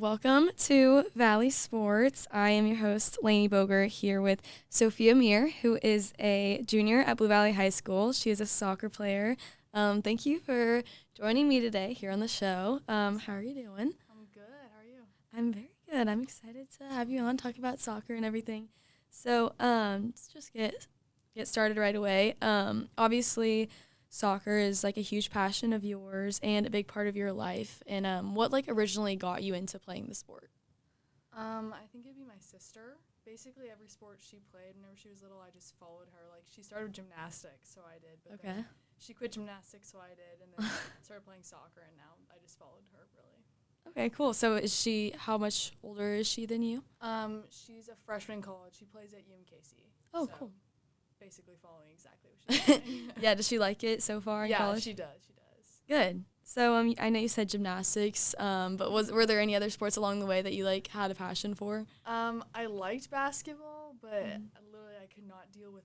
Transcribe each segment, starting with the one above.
welcome to Valley Sports. I am your host, Laney Boeger, here with Sophia who is a junior at Blue Valley High School. She is a soccer player. Thank you for joining me today here on the show. How are you doing? I'm good. How are you? I'm very good. I'm excited to have you on, talk about soccer and everything. So let's just get started right away. Obviously, soccer is like a huge passion of yours and a big part of your life. And what originally got you into playing the sport? I think it'd be my sister. Basically, every sport she played, whenever she was little, I just followed her. Like, she started with gymnastics, so I did. But then she quit gymnastics, so I did. And then started playing soccer, and now I just followed her, really. Okay, cool. So how much older is she than you? She's a freshman in college. She plays at UMKC. Oh, so cool. Basically following exactly what she's doing. Yeah, does she like it so far in college? Yeah, she does. Good. So I know you said gymnastics, but were there any other sports along the way that you had a passion for? I liked basketball, but literally I could not deal with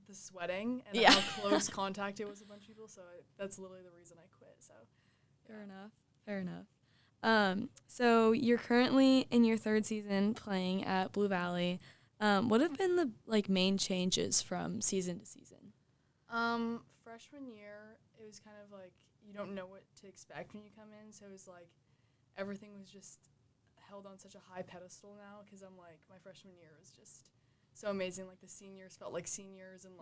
the sweating and how close contact it was with a bunch of people, so that's literally the reason I quit. So Fair enough. So you're currently in your third season playing at Blue Valley. What have been the main changes from season to season? Freshman year, it was kind of like you don't know what to expect when you come in, so it was like everything was just held on such a high pedestal now because my freshman year was just so amazing. Like the seniors felt like seniors, and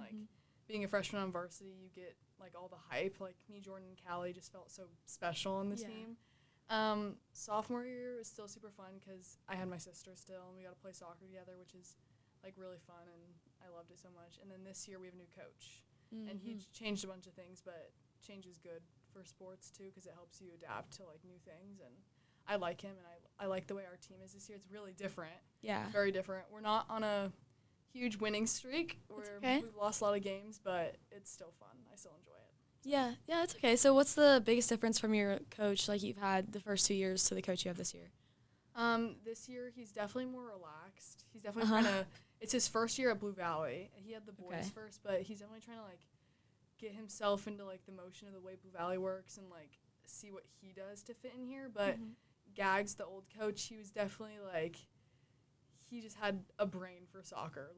being a freshman on varsity, you get all the hype. Like me, Jordan, and Callie just felt so special on the team. Sophomore year was still super fun because I had my sister still, and we got to play soccer together, which is really fun, and I loved it so much. And then this year we have a new coach, and he changed a bunch of things, but change is good for sports too because it helps you adapt to new things. And I like him, and I like the way our team is this year. It's really different. Yeah, very different. We're not on a huge winning streak. We've lost a lot of games, but it's still fun. I still enjoy it. Yeah, it's okay. So what's the biggest difference from your coach you've had the first 2 years to the coach you have this year? This year he's definitely more relaxed. He's definitely trying to – it's his first year at Blue Valley. He had the boys first, but he's definitely trying to, get himself into, the motion of the way Blue Valley works and, see what he does to fit in here. But Gags, the old coach, he was definitely, he just had a brain for soccer.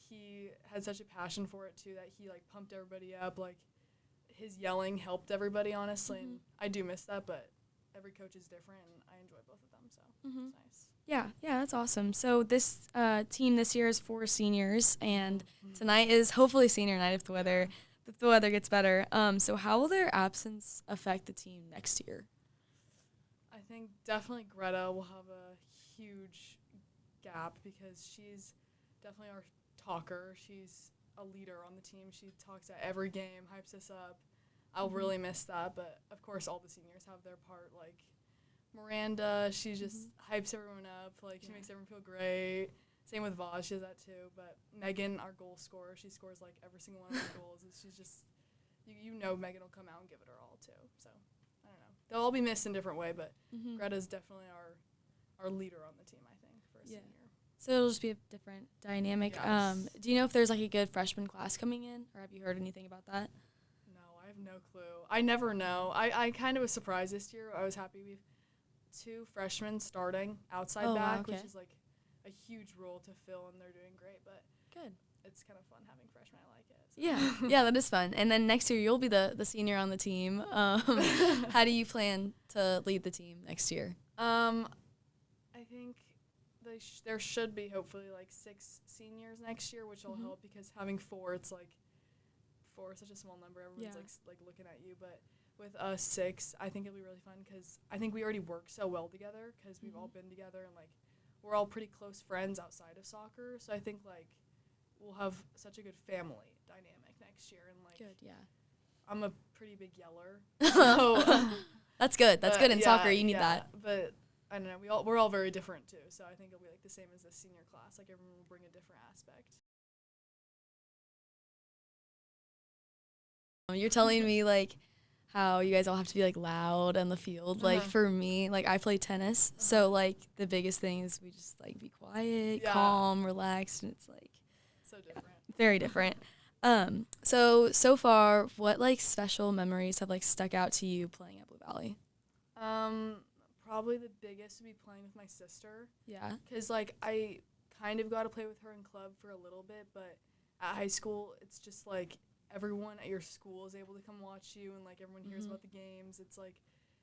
He had such a passion for it, too, that he, pumped everybody up. His yelling helped everybody, honestly, and I do miss that, but every coach is different, and I enjoy both of them, so it's nice. Yeah, that's awesome. So this team this year is 4 seniors, and tonight is hopefully senior night if the weather gets better. So how will their absence affect the team next year? I think definitely Greta will have a huge gap because she's definitely our talker. She's a leader on the team. She talks at every game, hypes us up. I'll really miss that, but of course all the seniors have their part. Miranda, she just hypes everyone up. She makes everyone feel great. Same with Vaz, she does that too. But Megan, our goal scorer, she scores every single one of her goals. She's just, Megan will come out and give it her all too. So I don't know. They'll all be missed in a different way, but Greta's definitely our leader on the team, I think, for a senior. So it'll just be a different dynamic. Yes. Do you know if there's a good freshman class coming in, or have you heard anything about that? No, I have no clue. I never know. I kind of was surprised this year. I was happy we have 2 freshmen starting outside back, which is a huge role to fill, and they're doing great. But good. It's kind of fun having freshmen. I like it. So. Yeah, that is fun. And then next year you'll be the senior on the team. How do you plan to lead the team next year? I think there should be hopefully 6 seniors next year, which will help because having 4, it's 4 is such a small number. Everyone's looking at you, but with us 6, I think it'll be really fun because I think we already work so well together because we've all been together and we're all pretty close friends outside of soccer. So I think we'll have such a good family dynamic next year and good, yeah. I'm a pretty big yeller. So that's good. That's good in soccer. You need that. But I don't know. We're all very different too. So I think it'll be the same as the senior class. Everyone will bring a different aspect. You're telling me how you guys all have to be loud on the field. For me, I play tennis, so the biggest thing is we just be quiet, calm, relaxed, and it's so different. Very different. So far, what special memories have stuck out to you playing at Blue Valley? probably the biggest would be playing with my sister. Yeah. Because, like, I kind of got to play with her in club for a little bit, but at high school, it's just, like, everyone at your school is able to come watch you, and, like, everyone hears about the games. It's, like,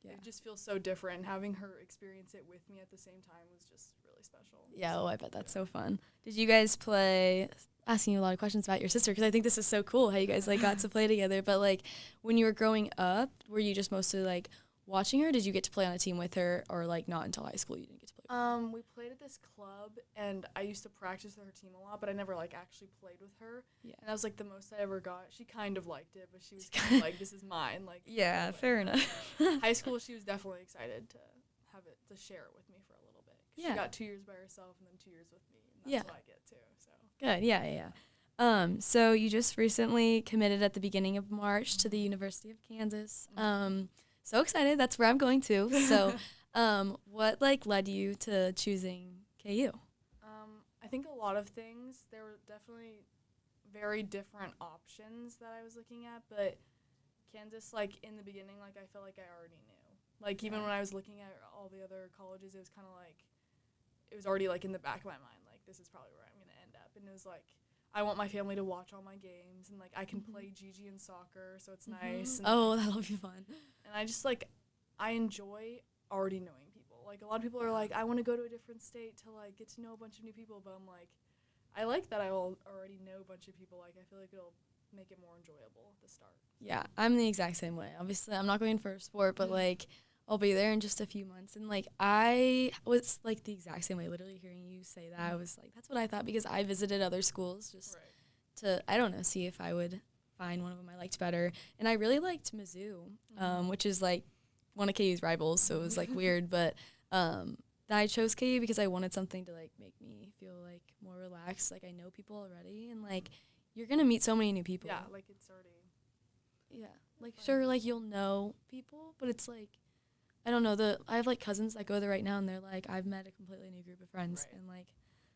it just feels so different. And having her experience it with me at the same time was just really special. Yeah, I bet that's so fun. Did you guys play, asking you a lot of questions about your sister, because I think this is so cool how you guys, like, got to play together. But, like, when you were growing up, were you just mostly, like, watching her? Did you get to play on a team with her, or, like, not until high school you didn't get to play with her? We played at this club, and I used to practice with her team a lot, but I never, like, actually played with her. Yeah. And that was, like, the most I ever got. She kind of liked it, but she was kind of like, this is mine. Like, Yeah, fair enough. High school, she was definitely excited to have it, to share it with me for a little bit. 'Cause she got 2 years by herself and then 2 years with me, and that's what I get, too. So Good, yeah. So you just recently committed at the beginning of March to the University of Kansas. So excited. That's where I'm going to. So, what, like, led you to choosing KU? I think a lot of things. There were definitely very different options that I was looking at, but Kansas, like, in the beginning, like, I felt like I already knew. Like, even when I was looking at all the other colleges, it was kind of like, it was already, like, in the back of my mind, like, this is probably where I'm going to end up. And it was like, I want my family to watch all my games, and, like, I can play Gigi in soccer, so it's nice. And, Oh, that'll be fun. and I just, like, I enjoy already knowing people. Like, a lot of people are like, I want to go to a different state to, like, get to know a bunch of new people, but I'm like, I like that I already know a bunch of people. Like, I feel like it'll make it more enjoyable at the start. Yeah, I'm the exact same way. Obviously, I'm not going for a sport, but, like, I'll be there in just a few months. And, like, I was, like, the exact same way. Literally hearing you say that, I was like, that's what I thought, because I visited other schools just to, I don't know, see if I would find one of them I liked better. And I really liked Mizzou, which is, like, one of KU's rivals, so it was, like, weird. But I chose KU because I wanted something to, like, make me feel, like, more relaxed. Like, I know people already, and, like, you're going to meet so many new people. Yeah, like, it's already. Yeah. Like, sure, like, you'll know people, but it's, like, I don't know. I have, like, cousins that go there right now, and they're, like, I've met a completely new group of friends. Right. And, like,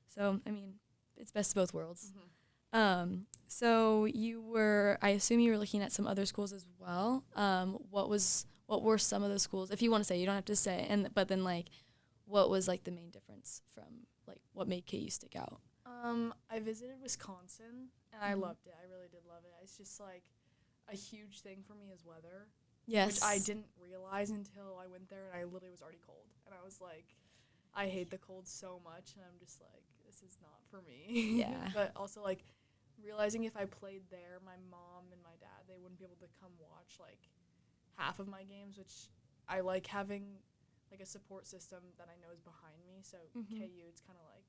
so, I mean, it's best of both worlds. So I assume you were looking at some other schools as well. What were some of those schools? If you want to say, you don't have to say. But then, like, what was, like, the main difference from, like, what made KU stick out? I visited Wisconsin, and I loved it. I really did love it. It's just, like, a huge thing for me is weather. Yes. Which I didn't realize until I went there, and I literally was already cold. And I was like, I hate the cold so much, and I'm just like, this is not for me. Yeah. But also, like, realizing if I played there, my mom and my dad, they wouldn't be able to come watch, like, half of my games, which I like having, like, a support system that I know is behind me. So KU, it's kind of like,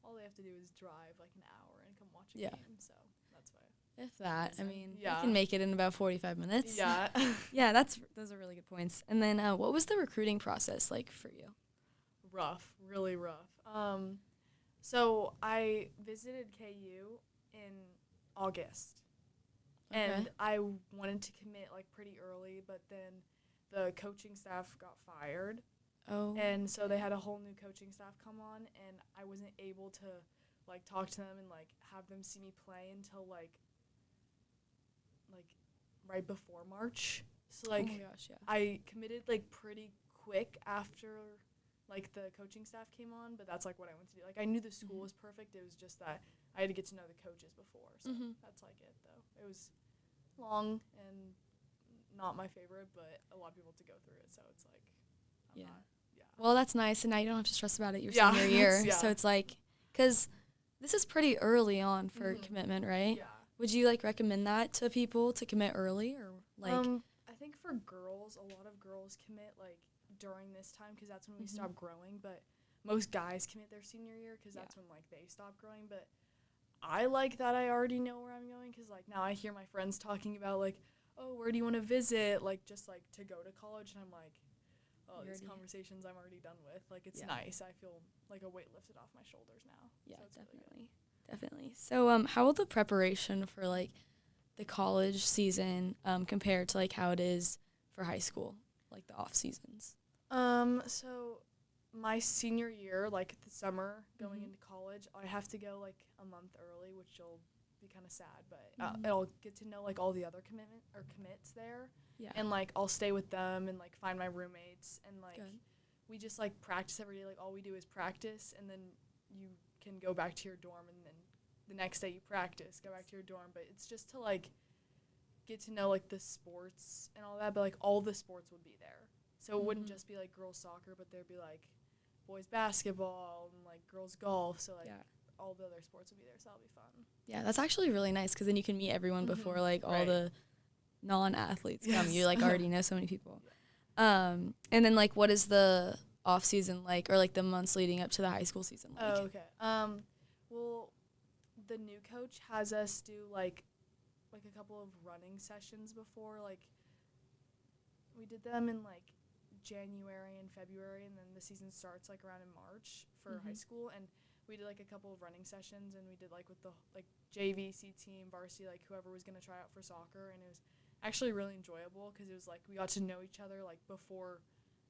all they have to do is drive, like, an hour and come watch a game. So that's why. If that. I mean, Yeah. you can make it in about 45 minutes. Yeah. Yeah, those are really good points. And then what was the recruiting process like for you? Rough, really rough. So I visited KU in August, and I wanted to commit, like, pretty early, but then the coaching staff got fired. Oh. And so they had a whole new coaching staff come on, and I wasn't able to, like, talk to them and, like, have them see me play until, like right before March. So, like, oh my gosh, yeah. I committed, like, pretty quick after, like, the coaching staff came on, but that's, like, what I wanted to do. Like, I knew the school was perfect. It was just that I had to get to know the coaches before. So that's, like, it, though. It was long and not my favorite, but a lot of people have to go through it. So it's, like, I'm not. Well, that's nice, and now you don't have to stress about it your Yeah, senior year. yeah. So it's, like, because this is pretty early on for commitment, right? Yeah. Would you, like, recommend that to people to commit early, or, like? I think for girls, a lot of girls commit, like, during this time because that's when we stop growing, but most guys commit their senior year because that's when, like, they stop growing. But I like that I already know where I'm going because, like, now I hear my friends talking about, like, oh, where do you want to visit, like, just, like, to go to college, and I'm like, oh, these conversations I'm already done with. Like, it's nice. I feel like a weight lifted off my shoulders now. Yeah, so definitely. Definitely. So, how will the preparation for, like, the college season compare to, like, how it is for high school, like, the off seasons? So my senior year, like, the summer going into college, I have to go, like, a month early, which will be kind of sad, but I'll get to know, like, all the other commits there. Yeah. And, like, I'll stay with them and, like, find my roommates and, like, we just like practice every day. Like all we do is practice, and then you can go back to your dorm, and then the next day you practice, go back to your dorm. But it's just to like get to know like the sports and all that. But like all the sports would be there, so it wouldn't just be like girls soccer, but there'd be like boys basketball and like girls golf. So like all the other sports would be there, so that'll be fun. Yeah, that's actually really nice because then you can meet everyone before like all the non-athletes come. You like already know so many people. And then like what is the off season like, or like the months leading up to the high school season like? Oh, okay. Well, the new coach has us do like a couple of running sessions before. Like we did them in like January and February, and then the season starts like around in March for high school. And we did like a couple of running sessions, and we did like with the like JV, C team, varsity, like whoever was gonna try out for soccer. And it was actually really enjoyable because it was like we got to know each other like before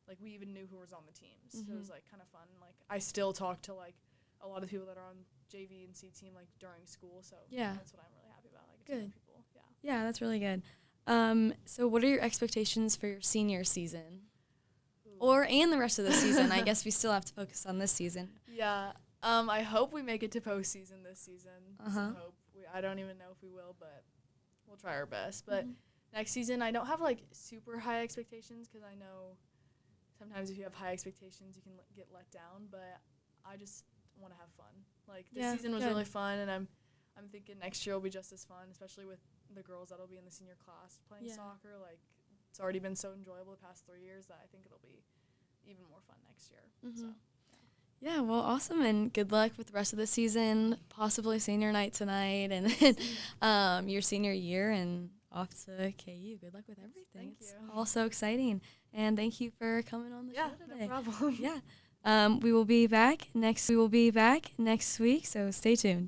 like we even knew who was on the teams. So it was like kind of fun. Like I still talk to like a lot of people that are on JV and C team like during school. So that's what I'm really happy about. Like good people. Yeah, that's really good. So what are your expectations for your senior season? And the rest of the season? I guess we still have to focus on this season. Yeah. I hope we make it to postseason this season. I don't even know if we will, but we'll try our best. But next season, I don't have like super high expectations because I know sometimes if you have high expectations, you can get let down. But I just want to have fun. Like this season was really fun, and I'm thinking next year will be just as fun, especially with the girls that'll be in the senior class playing soccer. Like it's already been so enjoyable the past 3 years that I think it'll be even more fun next year. So. Yeah, well, awesome, and good luck with the rest of the season, possibly senior night tonight, and then your senior year, and off to KU. Good luck with everything. Thank it's you. all so exciting, and thank you for coming on the show today. No problem. We will be back next week, so stay tuned.